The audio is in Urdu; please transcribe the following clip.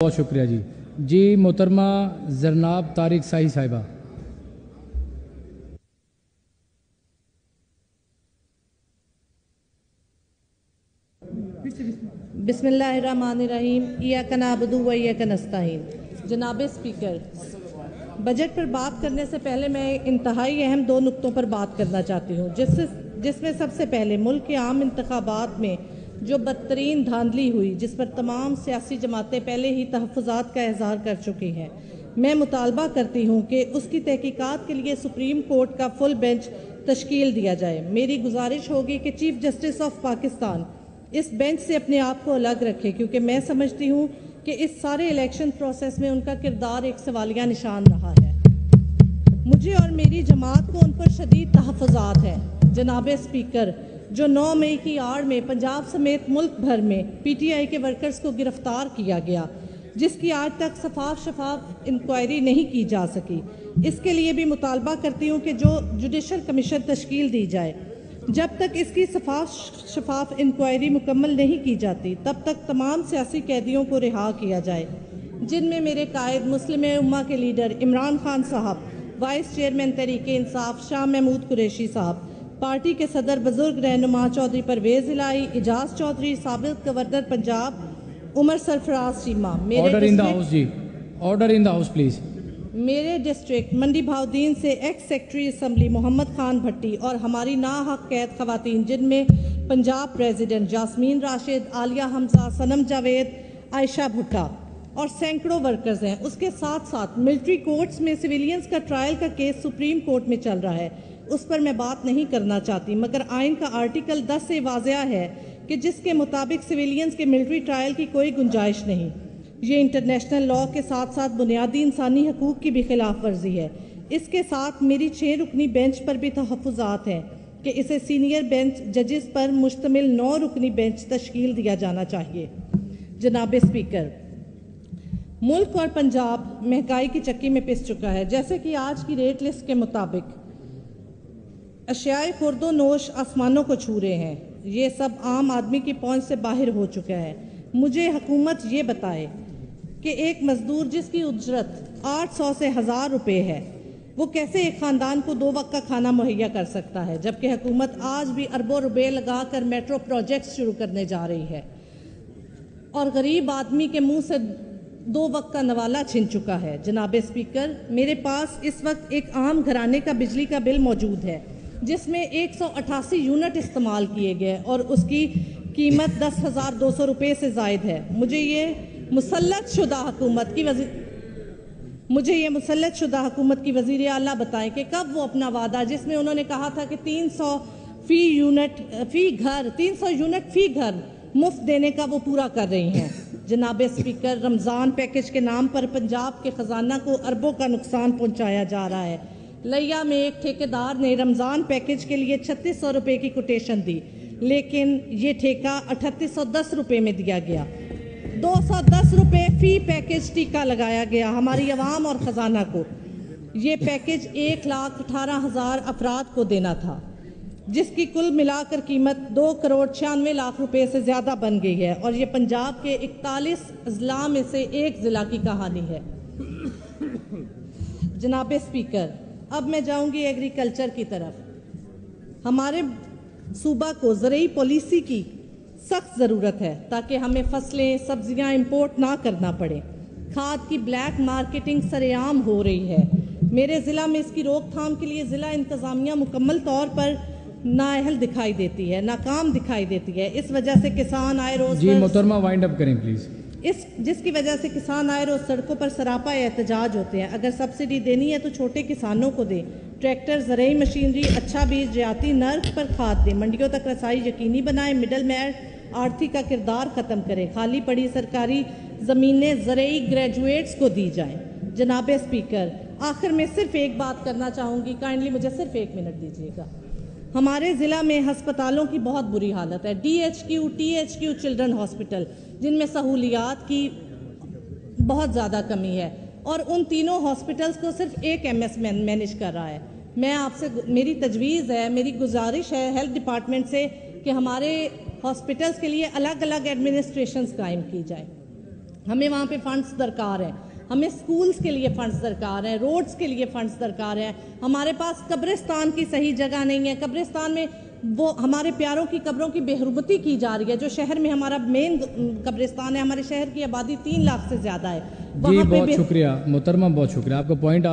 بہت شکریہ جی محترمہ زرناب طارق ساہی صاحبہ. بسم اللہ الرحمن الرحیم. ایاک نعبد و ایاک نستعین. جناب اسپیکر، بجٹ پر بات کرنے سے پہلے میں انتہائی اہم دو نقطوں پر بات کرنا چاہتی ہوں، جس میں سب سے پہلے ملک کے عام انتخابات میں جو بدترین دھاندلی ہوئی، جس پر تمام سیاسی جماعتیں پہلے ہی تحفظات کا اظہار کر چکی ہیں. میں مطالبہ کرتی ہوں کہ اس کی تحقیقات کے لیے سپریم کورٹ کا فل بینچ تشکیل دیا جائے. میری گزارش ہوگی کہ چیف جسٹس آف پاکستان اس بینچ سے اپنے آپ کو الگ رکھے، کیونکہ میں سمجھتی ہوں کہ اس سارے الیکشن پروسیس میں ان کا کردار ایک سوالیہ نشان رہا ہے. مجھے اور میری جماعت کو ان پر شدید تحفظات ہیں. جناب اسپیکر، جو 9 مئی کی آڑ میں پنجاب سمیت ملک بھر میں پی ٹی آئی کے ورکرز کو گرفتار کیا گیا، جس کی آج تک شفاف انکوائری نہیں کی جا سکی، اس کے لیے بھی مطالبہ کرتی ہوں کہ جو جوڈیشل کمیشن تشکیل دی جائے. جب تک اس کی شفاف انکوائری مکمل نہیں کی جاتی، تب تک تمام سیاسی قیدیوں کو رہا کیا جائے، جن میں میرے قائد مسلم امہ کے لیڈر عمران خان صاحب، وائس چیئرمین تحریک انصاف شاہ محمود قریشی صاحب، پارٹی کے صدر بزرگ رہنما چودھری پرویز الہی، اعجاز چودھری، سابق governor Punjab Umar Sarfraz Cheema, order in the house please. میرے ڈسٹرکٹ منڈی بہاؤدین سے ex secretary assembly Muhammad Khan Bhatti اور ہماری ناحق قید خواتین، جن میں پنجاب پریزیڈنٹ جاسمین راشد، عالیہ حمزہ، صنم جاوید، عائشہ بھٹا اور سینکڑوں ورکرز ہیں. اس کے ساتھ ساتھ ملٹری کورٹس میں سویلینز کا ٹرائل کا کیس سپریم کورٹ میں چل رہا ہے. اس پر میں بات نہیں کرنا چاہتی، مگر آئین کا آرٹیکل 10 سے واضح ہے کہ جس کے مطابق سویلینز کے ملٹری ٹرائل کی کوئی گنجائش نہیں. یہ انٹرنیشنل لاء کے ساتھ ساتھ بنیادی انسانی حقوق کی بھی خلاف ورزی ہے. اس کے ساتھ میری 6 رکنی بینچ پر بھی تحفظات ہیں کہ اسے سینئر بینچ ججز پر مشتمل 9 رکنی بینچ تشکیل دیا جانا چاہیے. جناب اسپیکر، ملک اور پنجاب مہنگائی کی چکی میں پس چکا ہے. جیسے کہ آج کی ریٹ لسٹ کے مطابق اشیاء خورد و نوش آسمانوں کو چھو رہے ہیں. یہ سب عام آدمی کی پہنچ سے باہر ہو چکا ہے. مجھے حکومت یہ بتائے کہ ایک مزدور جس کی اجرت 800 سے 1000 روپے ہے، وہ کیسے ایک خاندان کو 2 وقت کا کھانا مہیا کر سکتا ہے، جبکہ حکومت آج بھی اربوں روپے لگا کر میٹرو پروجیکٹس شروع کرنے جا رہی ہے اور غریب آدمی کے منہ سے 2 وقت کا نوالا چھن چکا ہے. جناب اسپیکر، میرے پاس اس وقت ایک عام گھرانے کا بجلی کا بل موجود ہے، جس میں 188 یونٹ استعمال کیے گئے اور اس کی قیمت 10,200 روپے سے زائد ہے. مجھے یہ مسلط شدہ حکومت کی وزیر اعلیٰ بتائیں کہ کب وہ اپنا وعدہ، جس میں انہوں نے کہا تھا کہ 300 یونٹ فی گھر مفت دینے کا، وہ پورا کر رہی ہیں. جناب اسپیکر، رمضان پیکج کے نام پر پنجاب کے خزانہ کو اربوں کا نقصان پہنچایا جا رہا ہے. لیا میں ایک ٹھیکیدار نے رمضان پیکج کے لیے 3600 روپے کی کوٹیشن دی، لیکن یہ ٹھیکہ 3810 روپے میں دیا گیا. 210 روپے فی پیکج ٹیکہ لگایا گیا ہماری عوام اور خزانہ کو. یہ پیکج 1,18,000 افراد کو دینا تھا، جس کی کل ملا کر قیمت 2,96,00,000 روپے سے زیادہ بن گئی ہے، اور یہ پنجاب کے 41 اضلاع میں سے ایک ضلع کی کہانی ہے. جناب اسپیکر، اب میں جاؤں گی ایگریکلچر کی طرف. ہمارے صوبہ کو زرعی پالیسی کی سخت ضرورت ہے تاکہ ہمیں فصلیں، سبزیاں امپورٹ نہ کرنا پڑے. کھاد کی بلیک مارکیٹنگ سرے عام ہو رہی ہے. میرے ضلع میں اس کی روک تھام کے لیے ضلع انتظامیہ مکمل طور پر نااہل دکھائی دیتی ہے، ناکام دکھائی دیتی ہے. اس وجہ سے کسان آئے روز محترمہ وائنڈ اپ کریں پلیز. جس کی وجہ سے کسان آئے روز سڑکوں پر سراپا احتجاج ہوتے ہیں. اگر سبسڈی دینی ہے تو چھوٹے کسانوں کو دیں. ٹریکٹر، زرعی مشینری، اچھا بیج، رعایتی نرخ پر کھاد دیں. منڈیوں تک رسائی یقینی بنائیں. مڈل مین آڑتی کا کردار ختم کریں. خالی پڑی سرکاری زمینیں زرعی گریجویٹس کو دی جائیں. جناب اسپیکر، آخر میں صرف ایک بات کرنا چاہوں گی، کائنڈلی مجھے صرف 1 منٹ دیجیے گا. ہمارے ضلع میں ہسپتالوں کی بہت بری حالت ہے. DHQ، THQ چلڈرن ہاسپٹل، جن میں سہولیات کی بہت زیادہ کمی ہے، اور ان تینوں ہاسپٹلز کو صرف ایک MS مینیج کر رہا ہے. میں آپ سے میری تجویز ہے، میری گزارش ہے ہیلتھ ڈپارٹمنٹ سے کہ ہمارے ہاسپٹلز کے لیے الگ الگ ایڈمنسٹریشنز قائم کی جائیں. ہمیں وہاں پہ فنڈز درکار ہیں، ہمیں سکولز کے لیے فنڈز درکار ہیں، روڈز کے لیے فنڈز درکار ہیں، ہمارے پاس قبرستان کی صحیح جگہ نہیں ہے، قبرستان میں وہ ہمارے پیاروں کی قبروں کی بے حرمتی کی جا رہی ہے، جو شہر میں ہمارا مین قبرستان ہے، ہمارے شہر کی آبادی 3 لاکھ سے زیادہ ہے، جی وہاں پہ بہت شکریہ محترمہ، بہت شکریہ، آپ کا پوائنٹ